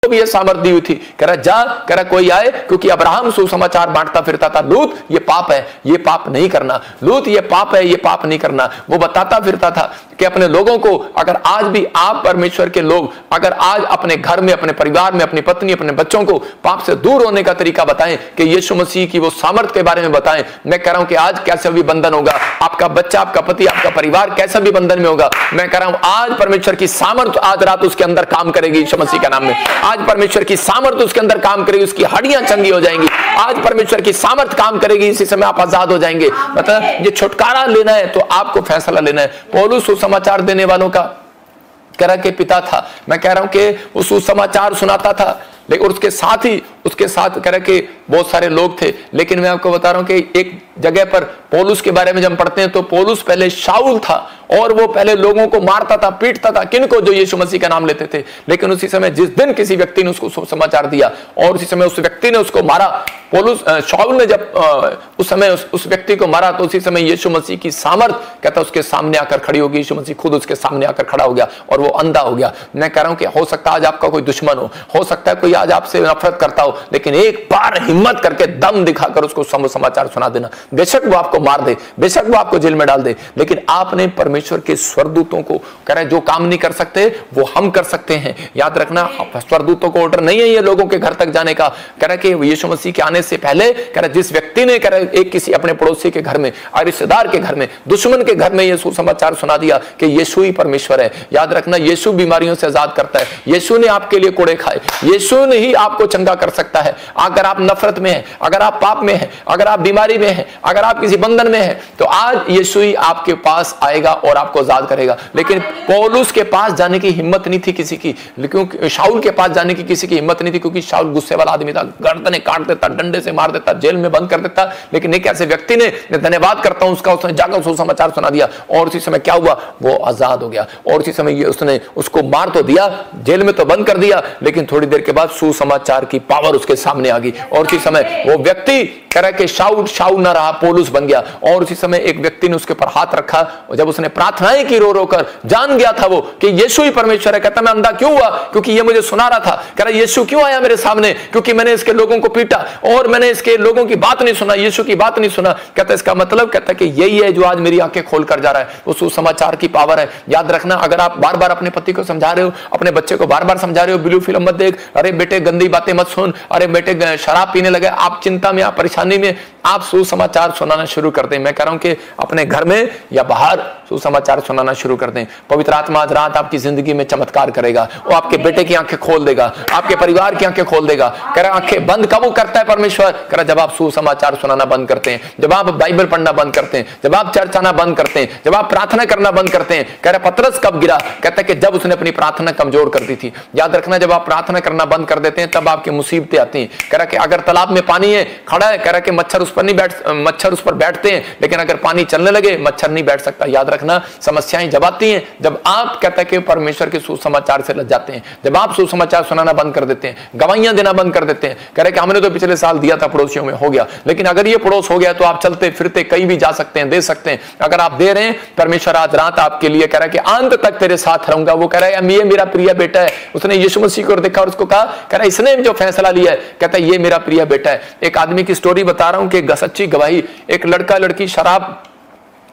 भी ये सामर्थ्य दी हुई थी। कह रहा जा, कह रहा कोई आए, क्योंकि अब्राहम सुसमाचार बांटता फिरता था, लूत ये पाप है, ये पाप नहीं करना, लूत ये पाप है, ये पाप नहीं करना। वो बताता फिरता था कि अपने लोगों को, अगर आज भी आप परमेश्वर के लोग अगर आज अपने घर में, अपने परिवार में, अपनी पत्नी, अपने बच्चों को पाप से दूर होने का तरीका बताएं, कि यीशु मसीह की वो सामर्थ के बारे में बताएं। मैं कह रहा हूं कि आज कैसा भी बंधन होगा, आपका बच्चा, आपका पति, आपका परिवार कैसा भी बंधन में होगा, मैं कह रहा हूं आज परमेश्वर की सामर्थ आज रात उसके अंदर काम करेगी यीशु मसीह के नाम में। आज परमेश्वर की सामर्थ उसके अंदर काम करेगी, उसकी हड्डियां चंगी हो जाएंगी। आज परमेश्वर की सामर्थ काम करेगी, इसी समय आप आजाद हो जाएंगे। मतलब ये छुटकारा लेना है तो आपको फैसला लेना है। पौलुस सुसमाचार देने वालों का कह रहा के पिता था। मैं कह रहा हूं कि वो सुसमाचार सुनाता था, लेकिन उसके साथ कह रहा कि बहुत सारे लोग थे। लेकिन मैं आपको बता रहा हूं कि एक जगह पर पौलुस के बारे में जब हम पढ़ते हैं तो पौलुस पहले शाऊल था और वो पहले लोगों को मारता था, पीटता था, किनको, जो यीशु मसीह का नाम लेते थे। लेकिन उसी समय जिस दिन किसी व्यक्ति ने उसको समाचार दिया और उसी समय उस व्यक्ति ने उसको मारा, शाऊल ने जब उस समय उस व्यक्ति को मारा, तो उसी समय यीशु मसीह की सामर्थ कहता उसके सामने आकर खड़ी होगी। यीशु मसीह खुद उसके सामने आकर खड़ा हो गया और वो अंधा हो गया। मैं कह रहा हूं कि हो सकता है आज आपका कोई दुश्मन हो सकता है कोई आज आपसे नफरत करता हो, लेकिन एक बार हिम्मत करके दम दिखाकर उसको समाचार सुना देना। बेशक वो आपको मार दे, बेशक वो आपको जेल में डाल दे, लेकिन आपने परमेश्वर के स्वरदूतों को, कह रहे जो काम नहीं कर सकते वो हम कर सकते हैं। याद रखना, स्वरदूतों को ऑर्डर नहीं है ये लोगों के घर तक जाने का। कह रहा कि यीशु मसीह के आने से पहले, कह रहा जिस व्यक्ति ने, कह रहा एक किसी अपने पड़ोसी के घर में, रिश्तेदार के घर में, दुश्मन के घर में ये सुसमाचार सुना दिया कि यीशु ही परमेश्वर है। याद रखना, यीशु बीमारियों से आजाद करता है, यीशु ने आपके लिए कोड़े खाए, यीशु ने ही आपको चंगा कर सकता है। अगर आप नफरत में हैं, अगर आप पाप में हैं, अगर आप बीमारी में हैं, अगर आप किसी बंधन में हैं, तो आज यीशु ही आपके पास आएगा और आपको आजाद करेगा। लेकिन पौलुस के पास जाने की हिम्मत नहीं थी किसी की, लेकिन शाऊल के पास जाने की किसी की हिम्मत नहीं थी, क्योंकि शाऊल गुस्से वाला आदमी था, गर्दने काट देता, डंडे से मार देता, जेल में बंद कर देता। लेकिन एक ऐसे व्यक्ति ने, धन्यवाद करता हूं उसका, उसने जाकर सुसमाचार सुना दिया और उसी समय क्या हुआ, वो आजाद हो गया। और उसी समय उसने उसको मार तो दिया, जेल में तो बंद कर दिया, लेकिन थोड़ी देर के बाद सुसमाचार की पावर उसके सामने आ गई और उसी समय वो व्यक्ति कह रहा कि शाऊल ना रहा, पौलुस बन गया। और उसी समय एक व्यक्ति ने उसके पर हाथ रखा और जब उसने प्रार्थनाएं की रो रो कर, जान गया था वो कि यीशु ही परमेश्वर है। कहता मैं अंधा क्यों हुआ, क्योंकि ये मुझे सुना रहा था। कह रहा यीशु क्यों आया मेरे सामने, क्योंकि मैंने इसके लोगों को पीटा और मैंने इसके लोगों की बात नहीं सुना, यीशु की बात नहीं सुना। कहता इसका मतलब, कहता कि यही है जो आज मेरी आंखें खोल कर जा रहा है, वो सुसमाचार की पावर है। याद रखना, अगर आप बार बार अपने पति को समझा रहे हो, अपने बच्चे को बार बार समझा रहे हो, ब्लू फिल्म मत देख, अरे बेटे गंदी बातें मत सुन, अरे बेटे शराब पीने लगे, आप चिंता में, आप परेशानी में, आप सुसमाचार सुनाना शुरू कर दें। मैं कह रहा हूं कि अपने घर में या बाहर सुसमाचार सुनाना शुरू कर दें। पवित्र आत्मा आज रात आपकी जिंदगी में चमत्कार करेगा, वो आपके बेटे की आंखें खोल देगा, आपके परिवार की आंखें खोल देगा। कह रहा आंखें बंद कब करता है परमेश्वर, कह रहा जब आप सुसमाचार सुनाना बंद करते हैं, जब आप बाइबल पढ़ना बंद करते हैं, जब आप चर्च आना बंद करते हैं, जब आप प्रार्थना करना बंद करते हैं। कह रहा पतरस कब गिरा, कहता है कि जब उसने अपनी प्रार्थना कमजोर कर दी थी। याद रखना, जब आप प्रार्थना करना बंद कर देते हैं तब आपकी मुसीबतें आती हैं। कह रहा कि अगर तालाब में पानी है, खड़ा है, कह रहा कि मच्छर उस पर बैठते हैं, लेकिन अगर पानी चलने लगे मच्छर नहीं बैठ सकता। याद रखना, समस्याएं जब आती हैं जब आप कहते हैं कि परमेश्वर के सुसमाचार से लग जाते हैं, जब आप सुसमाचार सुनाना बंद कर देते हैं, गवाहियां देना बंद कर देते हैं। कह रहे कि हमने तो पिछले साल दिया था, पड़ोसियों में हो गया, लेकिन अगर ये पड़ोस हो गया तो आप चलते फिरते कहीं भी जा सकते हैं, दे सकते हैं। अगर आप दे रहे हैं, परमेश्वर आज रात आपके लिए कह रहा है कि अंत तक तेरे साथ रहूंगा। वो कह रहा है ये मेरा प्रिय बेटा है। उसने यीशु मसीह को देखा और उसको कहा, कह रहा है इसने जो फैसला लिया है, कहता है ये मेरा प्रिय बेटा है। एक आदमी की स्टोरी बता रहा हूं कि सच्ची गवाही, एक लड़का लड़की शराब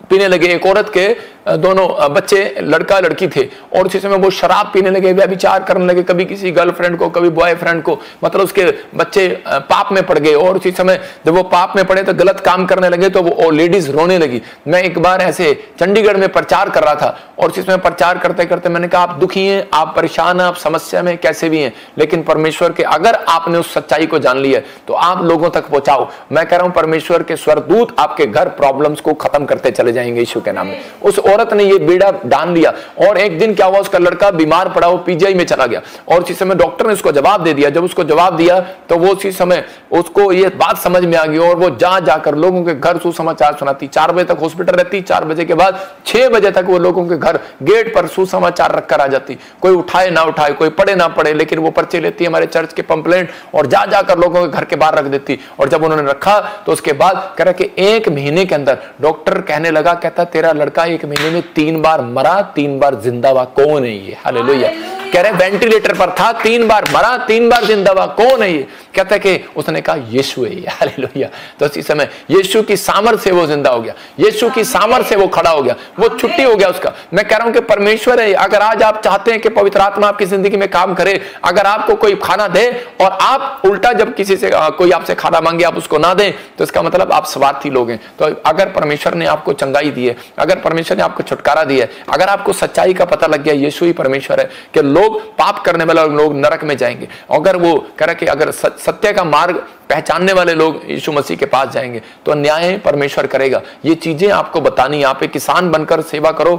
पीने लगे, एक औरत के दोनों बच्चे लड़का लड़की थे और उसी समय वो शराब पीने लगे, व्यभिचार करने लगे, कभी किसी गर्लफ्रेंड को, कभी बॉयफ्रेंड को, मतलब उसके बच्चे पाप में पड़ गए। और उसी समय जब वो पाप में पड़े तो गलत काम करने लगे तो वो लेडीज रोने लगी। मैं एक बार ऐसे चंडीगढ़ में प्रचार कर रहा था और उसी समय प्रचार करते करते मैंने कहा आप दुखी हैं, आप परेशान हैं, आप समस्या में कैसे भी हैं, लेकिन परमेश्वर के अगर आपने उस सच्चाई को जान लिया तो आप लोगों तक पहुंचाओ। मैं कह रहा हूं परमेश्वर के स्वरदूत आपके घर प्रॉब्लम्स को खत्म करते चले जाएंगे यीशु के नाम में। उस औरत ने ये बीड़ा डाल लिया और एक दिन क्या हुआ, उसका लड़का बीमार पड़ा, वो पीजीआई में चला गया और उसी समय डॉक्टर ने उसको जवाब दे दिया। जब उसको जवाब दिया तो वो उसी समय उसको ये बात समझ में आ गई और वो जाकर लोगों के घर सुसमाचार सुनाती। 4 बजे तक हॉस्पिटल रहती, 4 बजे के बाद 6 बजे तक वो लोगों के घर गेट पर सुसमाचार रखकर आ जाती। कोई उठाए ना उठाए, कोई पढ़े ना पढ़े, लेकिन वो पर्चे लेती हमारे चर्च के पंपलेट और जाकर लोगों के घर के बाहर रख देती। और जब उन्होंने रखा तो उसके बाद कह रहा कि 1 महीने के अंदर डॉक्टर कहने लगा, कहता तेरा लड़का 1 महीने में 3 बार मरा, 3 बार जिंदा हुआ। कौन है ये? हालेलुया। कह रहे वेंटिलेटर पर था, 3 बार मरा, 3 बार जिंदा हुआ। कौन है ये? कहता है कि उसने कहा यीशु है ये। हालेलुया। तो इसी समय यीशु की सामर्थ से वो जिंदा हो गया, यीशु की सामर्थ से वो खड़ा हो गया, वो छुट्टी हो गया उसका। मैं कह रहा हूं कि परमेश्वर है। अगर आज आप चाहते हैं कि पवित्र आत्मा आपकी जिंदगी में काम करे, अगर आपको कोई खाना दे और आप उल्टा जब किसी से कोई आपसे खाना मांगे आप उसको ना दें, तो इसका मतलब आप स्वार्थी लोग हैं। तो अगर परमेश्वर ने आपको चंगाई दी है, अगर परमेश्वर ने आपको छुटकारा दिया है, अगर आपको सच्चाई का पता लग गया यीशु ही परमेश्वर है कि लोग पाप करने वाले लोग नरक में जाएंगे, अगर वो कह रहा कि अगर सत्य का मार्ग पहचानने वाले लोग यीशु मसीह के पास जाएंगे तो न्याय परमेश्वर करेगा। ये चीजें आपको बतानी। यहाँ पे किसान बनकर सेवा करो।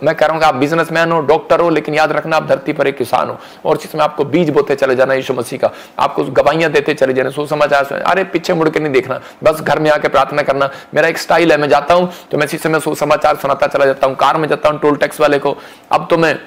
मैं कह रहा हूँ कि आप बिजनेसमैन हो, डॉक्टर हो, लेकिन याद रखना आप धरती पर एक किसान हो। और जिसमें आपको बीज बोते चले जाना यीशु मसीह का, आपको गवाहियां देते चले जाना, सुसमाचार। अरे पीछे मुड़ के नहीं देखना, बस घर में आके प्रार्थना करना। मेरा एक स्टाइल है, मैं जाता हूँ तो मैं इसी समय सुसमाचार सुनाता चला जाता हूँ। कार में जाता हूँ टोल टैक्स वाले को, अब तो मैं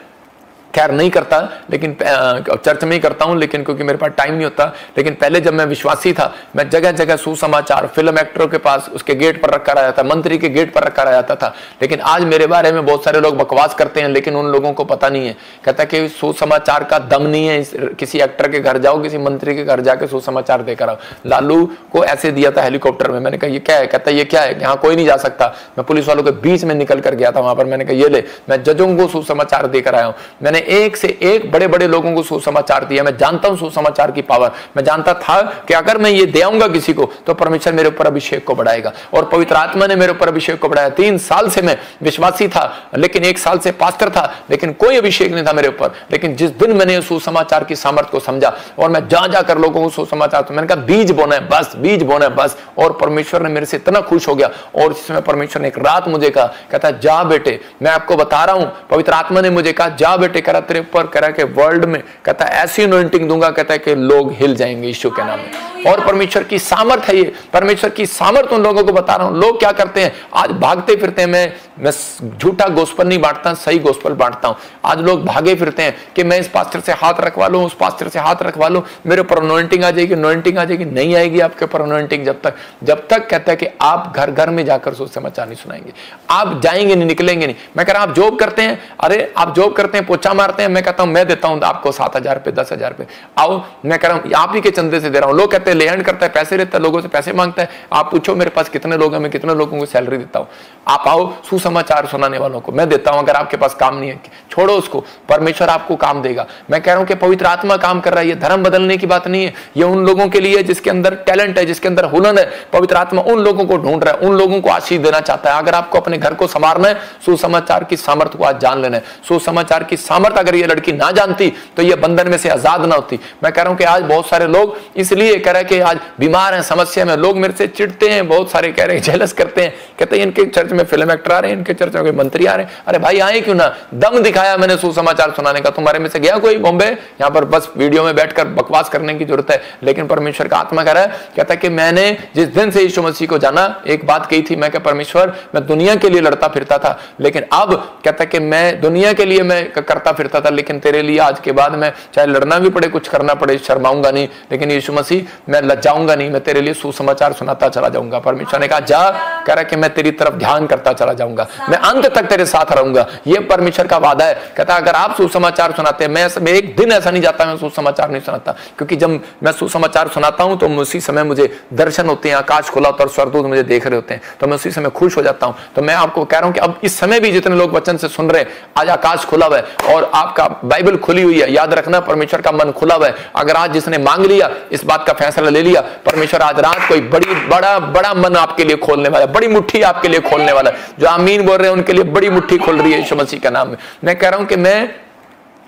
खैर नहीं करता, लेकिन चर्च में ही करता हूं, लेकिन क्योंकि मेरे पास टाइम नहीं होता। लेकिन पहले जब मैं विश्वासी था, मैं जगह जगह सुसमाचार फिल्म एक्टरों के पास उसके गेट पर रखा रहा था, मंत्री के गेट पर रखा रहा था। लेकिन आज मेरे बारे में बहुत सारे लोग बकवास करते हैं, लेकिन उन लोगों को पता नहीं है। कहता है कि सुसमाचार का दम नहीं है। किसी एक्टर के घर जाओ, किसी मंत्री के घर जाके सुसमाचार देकर आओ। लालू को ऐसे दिया था हेलीकॉप्टर में। मैंने कहा ये क्या है? कहता है ये क्या है? यहाँ कोई नहीं जा सकता। मैं पुलिस वालों के बीच में निकल कर गया था वहां पर। मैंने कहा ये ले, मैं जजों को सुसमाचार देकर आया हूं। मैंने एक से एक बड़े बड़े लोगों को सुसमाचार दिया। मैं जानता हूं सुसमाचार की पावर। मैं जानता था कि अगर मैं ये दे आऊंगा किसी को तो परमेश्वर मेरे ऊपर अभिषेक को बढ़ाएगा, और पवित्र आत्मा ने मेरे ऊपर अभिषेक को बढ़ाया। 3 साल से मैं विश्वासी था, लेकिन 1 साल से पास्टर था, लेकिन कोई अभिषेक नहीं था मेरे ऊपर। लेकिन जिस दिन मैंने सुसमाचार की सामर्थ को समझा और मैं जा जाकर लोगों को सुसमाचार, तो मैंने कहा बीज बोना है बस, बीज बोना है बस। और परमेश्वर ने मेरे से इतना खुश हो गया। और जिसमें परमेश्वर ने एक रात मुझे कहा, कहता जा बेटे, मैं आपको बता रहा हूं, पवित्र आत्मा ने मुझे कहा जा बेटे, करा तेरे ऊपर करा के वर्ल्ड में, कहता है ऐसी अनॉइंटिंग दूंगा, कहता है कि लोग हिल जाएंगे यीशु के नाम में। और परमेश्वर की सामर्थ है ये, परमेश्वर की सामर्थ उन लोगों को बता रहा हूं। लोग क्या करते हैं आज? भागते फिरते हैं। मैं झूठा गोस्पल नहीं बांटता, सही गोस्पल बांटता हूं। आज लोग भागे फिरते हैं कि मैं इस पास्टर से हाथ रखवा लूं, उस पास्टर से हाथ रखवा लूं, मेरे ऊपर अनॉइंटिंग आ जाएगी, अनॉइंटिंग आ जाएगी। नहीं आएगी आपके ऊपर अनॉइंटिंग जब तक कहता है कि आप घर घर में जाकर सुसमाचार नहीं सुनाएंगे। आप जाएंगे नहीं, निकलेंगे नहीं। मैं कह रहा हूं आप जॉब करते हैं, अरे आप जॉब करते हैं, पोछा मारते हैं, मैं कहता हूं मैं देता हूं आपको 7,000 रुपए, 10,000 रुपए, आओ। मैं कह रहा हूं आप ही के चंदे से दे रहा हूं। लोग कहते हैं ले हैंड करता है, पैसे लेता है, लोगों से पैसे मांगता है। आप पूछो मेरे पास कितने लोग हैं, मैं कितने लोगों को सैलरी देता हूं। आप आओ, सुसमाचार सुनाने वालों को मैं देता हूं। अगर आपके पास काम नहीं है, छोड़ो उसको, परमेश्वर आपको काम देगा। मैं कह रहा हूं कि पवित्र आत्मा काम कर रहा है। ये धर्म बदलने की बात नहीं है, ये उन लोगों के लिए जिसके अंदर टैलेंट है, जिसके अंदर हुनर है। पवित्र आत्मा उन लोगों को ढूंढ रहा है, उन लोगों को आशीष देना चाहता है। अगर आपको अपने घर को संवारना है, सुसमाचार की सामर्थ्य को आज जान लेना है। सुसमाचार की सामर्थ्य अगर ये लड़की ना जानती तो ये बंधन में से आजाद ना होती। मैं कह रहा हूं कि आज बहुत सारे लोग इसलिए कह रहे हैं कि आज बीमार हैं, समस्या में, लोग मेरे से चिढ़ते हैं, बहुत सारे कह रहे हैं, जेलस करते हैं, कहते हैं इनके चर्च में फिल्म एक्टर आ रहे हैं, इनके चर्च में कोई मंत्री आ रहे हैं। अरे भाई आए क्यों ना, दम दिखाया मैंने सुसमाचार सुनाने का। तुम्हारे में से गया कोई बॉम्बे? यहाँ पर बस वीडियो में बैठकर बकवास करने की जरूरत है। लेकिन परमेश्वर का आत्मा कह रहा है, कहता है कि मैंने जिस दिन से यीशु मसीह को जाना, एक बात कही थी, मैं परमेश्वर मैं दुनिया के लिए लड़ता फिरता था, लेकिन अब कहता है कि मैं दुनिया के लिए मैं करता फिरता था, लेकिन तेरे लिए आज के बाद मैं चाहे लड़ना भी पड़े, कुछ करना पड़े, शर्माऊंगा नहीं, लेकिन यीशु मसीह मैं लज्जाऊंगा नहीं, मैं तेरे लिए सुसमाचार सुनाता चला जाऊंगा। परमेश्वर ने कहा जा, कह रहा कि मैं तेरी तरफ ध्यान करता चला जाऊंगा, मैं अंत तक तेरे साथ रहूंगा। ये परमेश्वर का वादा है। कहता अगर आप सुसमाचार सुनाते हैं, मैं एक दिन ऐसा नहीं जाता मैं सुसमाचार नहीं सुनाता, क्योंकि जब मैं सुसमाचार सुनाता हूं तो उसी समय मुझे दर्शन होते हैं, आकाश खुला होता है और स्वर्गदूत मुझे देख रहे होते हैं, तो मैं उसी समय खुश हो जाता हूं। तो मैं आपको कह रहा हूं कि अब इस समय भी जितने लोग वचन से सुन रहे हैं, आज आकाश खुला हुआ है और आपका बाइबल खुली हुई है। याद रखना परमेश्वर का मन खुला हुआ है। अगर आज जिसने मांग लिया, इस बात का फैसला ले लिया, परमेश्वर आज रात कोई बड़ा मन आपके लिए खोलने वाला है, बड़ी मुट्ठी आपके लिए खोलने वाला है। जो आमीन बोल रहे हैं उनके लिए बड़ी मुट्ठी खोल रही है यीशु मसीह के नाम में। मैं कह रहा हूं कि मैं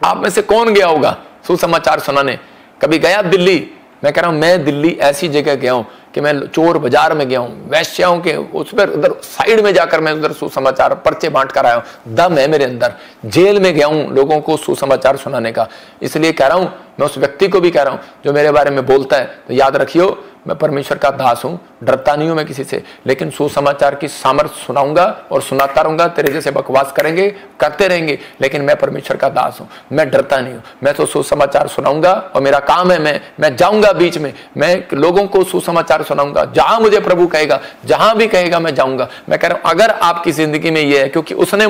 आप में से कौन गया होगा सुसमाचार सुनाने? कभी गया दिल्ली? मैं कह रहा हूं मैं दिल्ली ऐसी जगह गया हूं कि मैं चोर बाजार में गया हूं, वैश्याओं के उस पर उधर साइड में जाकर मैं उधर सुसमाचार पर्चे बांट कर आया हूं। दम है मेरे अंदर। जेल में गया हूं लोगों को सुसमाचार सुनाने का। इसलिए कह रहा हूं मैं उस व्यक्ति को भी कह रहा हूं जो मेरे बारे में बोलता है, तो याद रखियो मैं परमेश्वर का दास हूं, डरता नहीं हूं मैं किसी से, लेकिन सुसमाचार की सामर्थ सुनाऊंगा और सुनाता रहूंगा। तेरे जैसे बकवास करेंगे, करते रहेंगे, लेकिन मैं परमेश्वर का दास हूं, मैं डरता नहीं हूं। मैं तो सुसमाचार सुनाऊंगा और मेरा काम है, मैं जाऊंगा बीच में, मैं लोगों को सुसमाचार सुनाऊंगा। जहां मुझे प्रभु कहेगा, जहां भी कहेगा मैं जाऊंगा। मैं कह रहा हूं अगर आपकी जिंदगी में ये है, क्योंकि उसने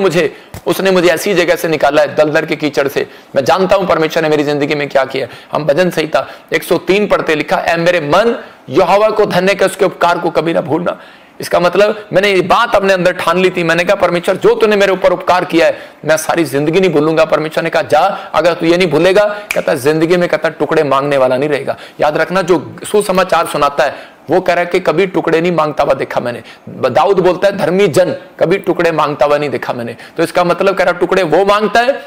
मुझे ऐसी जगह से निकाला है, दलदल के कीचड़ से। मैं जानता हूं परमेश्वर ने मेरी जिंदगी में क्या किया। हम भजन संहिता 103 पढ़ते, लिखा ऐ मेरे मन यहोवा को धन्य कर, उसके उपकार को कभी ना भूलना। इसका मतलब मैंने ये बात अपने अंदर ठान ली थी। मैंने कहा परमेश्वर जो तूने मेरे ऊपर उपकार किया है मैं सारी जिंदगी नहीं भूलूंगा। परमेश्वर ने कहा जा, अगर तू ये नहीं भूलेगा, कहता जिंदगी में कहता टुकड़े मांगने वाला नहीं रहेगा। याद रखना, जो सुसमाचार सुनाता है वो कह रहा है कि कभी टुकड़े नहीं मांगता हुआ देखा मैंने। दाऊद बोलता है धर्मी जन कभी टुकड़े मांगता हुआ नहीं देखा मैंने। तो इसका मतलब कह रहा टुकड़े वो मांगता है,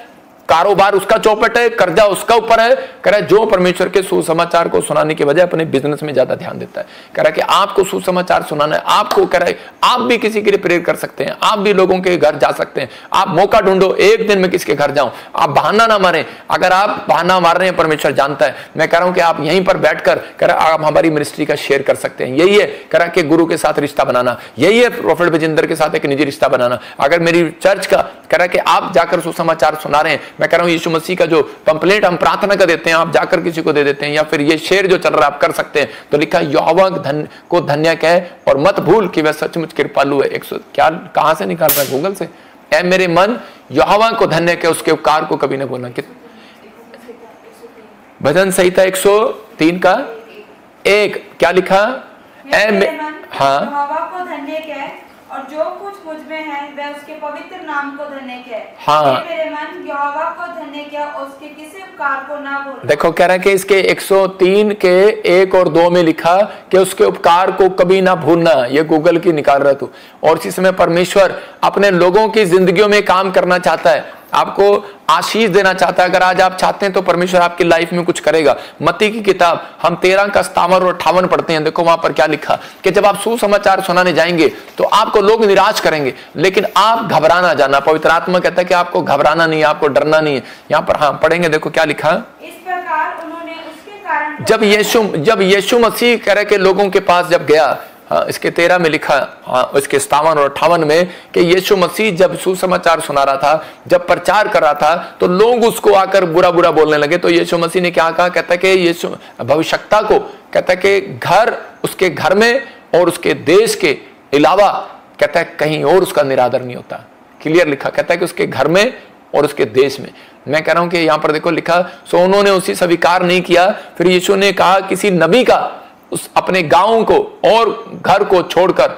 कारोबार उसका चौपट है, कर्जा उसका ऊपर है। कह रहा है जो परमेश्वर के सुसमाचार को सुनाने के बजाय अपने बिजनेस में ज्यादा ध्यान देता है। कह रहा है कि आपको सुसमाचार सुनाना है, आपको कह रहा है आप भी किसी के लिए प्रेरित कर सकते हैं, आप भी लोगों के घर जा सकते हैं। आप मौका ढूंढो, एक दिन में किसके घर जाऊं, आप बहाना ना मारें। अगर आप बहाना मार रहे हैं परमेश्वर जानता है। मैं कह रहा हूं कि आप यहीं पर बैठकर कह रहा आप हमारी मिनिस्ट्री का शेयर कर सकते हैं। यही है कह रहा कि गुरु के साथ रिश्ता बनाना, यही है प्रोफेट बजिंदर के साथ एक निजी रिश्ता बनाना। अगर मेरी चर्च का कह रहा कि आप जाकर सुसमाचार सुना रहे हैं, मैं कह रहा हूं यीशु मसीह का जो पंपलेट हम प्रार्थना का देते हैं आप जाकर किसी को दे देते हैं, या फिर ये शेर जो चल रहा है आप कर सकते हैं। तो लिखा यहोवा को धन्य कहे और मत भूल कि वह सचमुच कृपालु है। क्या कहां से निकाल रहा है? गूगल से। ऐ मेरे मन यहोवा को धन्य कहे, उसके उपकार को कभी न भूलना। भजन संहिता 103 का 1 क्या लिखा? हाँ, यहोवा को धन्य कहे और जो कुछ मुझ में है वह उसके पवित्र नाम को धन्य कहे। हाँ, मेरे मन यहोवा को धन्य कहे और उसके किसी उपकार को ना भूलना। देखो कह रहा है कि इसके 103 के 1 और 2 में लिखा कि उसके उपकार को कभी ना भूलना। ये गूगल की निकाल रहा तू। और इसी समय परमेश्वर अपने लोगों की जिंदगियों में काम करना चाहता है, आपको आशीष देना चाहता है। अगर आज आप चाहते हैं तो परमेश्वर आपकी लाइफ में कुछ करेगा। मत्ती की किताब हम 13 का 57 और 58 पढ़ते हैं। देखो वहां पर क्या लिखा कि जब आप सुसमाचार सुनाने जाएंगे तो आपको लोग निराश करेंगे, लेकिन आप घबराना जाना। पवित्र आत्मा कहता है कि आपको घबराना नहीं है, आपको डरना नहीं है। यहाँ पर हाँ पढ़ेंगे, देखो क्या लिखा। इस प्रकार उन्होंने उसके कारण जब यीशु मसीह कह रहे कि लोगों के पास जब गया, हाँ इसके 13 में लिखा, हाँ इसके 57 और 58 में कि यीशु मसीह जब सुसमाचार सुना रहा था, जब प्रचार कर रहा था, तो लोग उसको आकर बुरा बुरा बोलने लगे। तो यीशु मसीह ने क्या कहा? कहता है कि यीशु भविष्यवक्ता को कहता है कि घर उसके घर में और उसके देश के अलावा कहता है कहीं और उसका निरादर नहीं होता। क्लियर लिखा, कहता है कि उसके घर में और उसके देश में। मैं कह रहा हूं कि यहां पर देखो लिखा, सो उन्होंने उसी स्वीकार नहीं किया। फिर यीशु ने कहा किसी नबी का उस अपने गांव को और घर को छोड़कर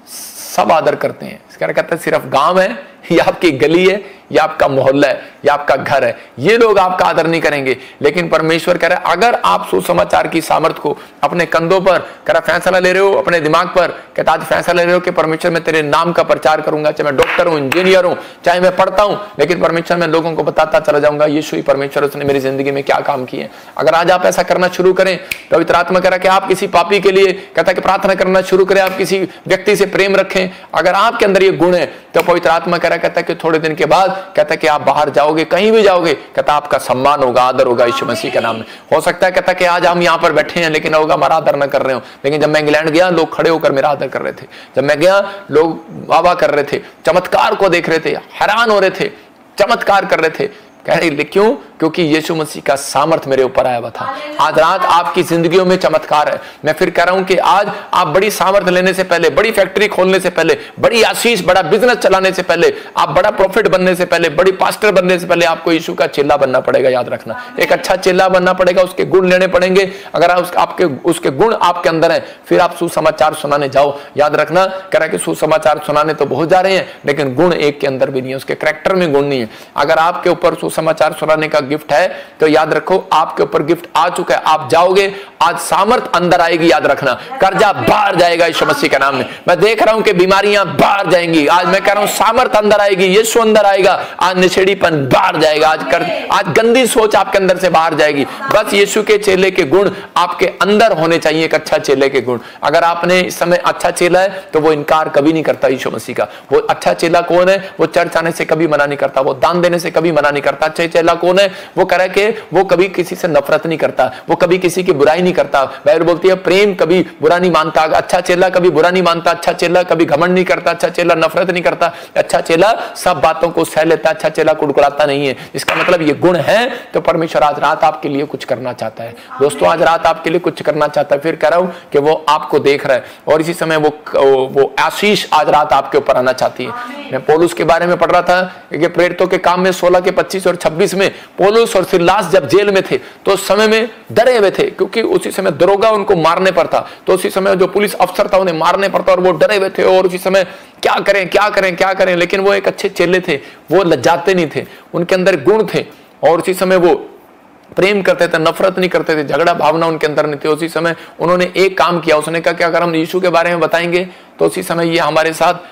सब आदर करते हैं। कहता है सिर्फ गांव है या आपकी गली है या आपका मोहल्ला है या आपका घर है, ये लोग आपका आदर नहीं करेंगे। लेकिन परमेश्वर कह रहा है अगर आप सुसमाचार की सामर्थ को अपने कंधों पर कह रहा फैसला ले रहे हो, अपने दिमाग पर कहता आज फैसला ले रहे हो कि परमेश्वर मैं तेरे नाम का प्रचार करूंगा, चाहे मैं डॉक्टर हूं, इंजीनियर हूं, चाहे मैं पढ़ता हूं, लेकिन परमेश्वर मैं लोगों को बताता चला जाऊंगा यीशु ही परमेश्वर उसने मेरी जिंदगी में क्या काम किए। अगर आज आप ऐसा करना शुरू करें, पवित्र आत्मा कह रहा कि आप किसी पापी के लिए कहता है कि प्रार्थना करना शुरू करें, आप किसी व्यक्ति से प्रेम रखें, अगर आपके अंदर ये गुण है तो पवित्र आत्मा कह रहा कहता है कि थोड़े दिन के बाद कहता है कि आप बाहर जाओगे, कहीं भी जाओगे, कहता आपका सम्मान होगा, आदर होगा यीशु मसीह के नाम में। हो सकता है कहता कि आज हम यहाँ पर बैठे हैं लेकिन होगा हमारा आदर न कर रहे हो, लेकिन जब मैं इंग्लैंड गया लोग खड़े होकर मेरा आदर कर रहे थे। जब मैं गया लोग वाह कर रहे थे, चमत्कार को देख रहे थे, हैरान हो रहे थे, चमत्कार कर रहे थे। कह रहे क्यों? क्योंकि यीशु मसीह का सामर्थ मेरे ऊपर आया हुआ था। आज रात आपकी जिंदगियों में चमत्कार है। मैं फिर कह रहा हूं कि आज आप बड़ी सामर्थ लेने से पहले, बड़ी फैक्ट्री खोलने से पहले, बड़ी आशीष, बड़ा बिजनेस चलाने से पहले, आप बड़ा प्रॉफिट बनने से पहले, बड़ी पास्टर बनने से पहले आपको यीशु का चेला बनना पड़ेगा। याद रखना, एक अच्छा चेला बनना पड़ेगा, उसके गुण लेने पड़ेंगे। अगर आपके उसके गुण आपके अंदर है फिर आप सुसमाचार सुनाने जाओ। याद रखना, कह रहा है कि सुसमाचार सुनाने तो बहुत जा रहे हैं लेकिन गुण एक के अंदर भी नहीं है, उसके कैरेक्टर में गुण नहीं है। अगर आपके ऊपर समाचार सुनाने का गिफ्ट है तो याद रखो आपके ऊपर गिफ्ट आ चुका है। आप जाओगे, आज सामर्थ अंदर आएगी, याद रखना। कर्जा बाहर जाएगा यीशु मसीह के नाम में। मैं देख रहा हूं कि बीमारियां बाहर जाएंगी, आज मैं कह रहा हूं सामर्थ अंदर आएगी, यीशु अंदर आएगा। आज निछड़ीपन बाहर जाएगा, आज गंदी सोच आपके अंदर से बाहर जाएगी। बस यीशु के चेले के गुण आपके अंदर होने चाहिए, एक अच्छा चेले के गुण। अगर आपने इस समय अच्छा चेला है तो वो इनकार कभी नहीं करता यीशु मसीह का। वो अच्छा चेला कौन है? वो चर्च आने से कभी मना नहीं करता, वो दान देने से कभी मना नहीं करता। अच्छा चेला कौन है? वो कह के वो कभी किसी से नफरत नहीं करता, वो कभी किसी की बुराई नहीं करता। बाइबल बोलती है प्रेम कभी बुरा नहीं मानता। अच्छा चेला कभी बुरा नहीं मानता, अच्छा चेला कभी घमंड नहीं करता, अच्छा चेला नफरत नहीं करता, अच्छा चेला सब बातों को सह लेता, अच्छा चेला कुड़कुड़ाता नहीं है। इसका मतलब ये गुण है तो परमेश्वर आज रात आपके लिए कुछ करना चाहता है। दोस्तों आज रात आपके लिए कुछ करना चाहता है। फिर कह रहा हूं कि वो आपको देख रहा है और इसी समय वो आशीष आज रात आपके ऊपर आना चाहती है। मैं पौलुस के बारे में पढ़ रहा था कि प्रेरितों के काम में 16 के 25 और 26 में पौलुस और सिलास जब जेल में थे तो उस समय में डरे हुए थे, क्योंकि उसी समय दरोगा उनको मारने पर था। तो उसी समय जो पुलिस अफसर था उन्हें मारने पर था और वो डरे हुए थे और उसी समय क्या करें क्या करें क्या करें। लेकिन वो एक अच्छे चेले थे, वो लज्जाते नहीं थे, उनके अंदर गुण थे और उसी समय वो प्रेम करते थे, नफरत नहीं करते थे, झगड़ा भावना उनके अंदर नहीं थी। उसी समय उन्होंने एक काम किया, उसने कहा कि अगर हम यीशु के बारे में बताएंगे तो उसी समय ये हमारे साथ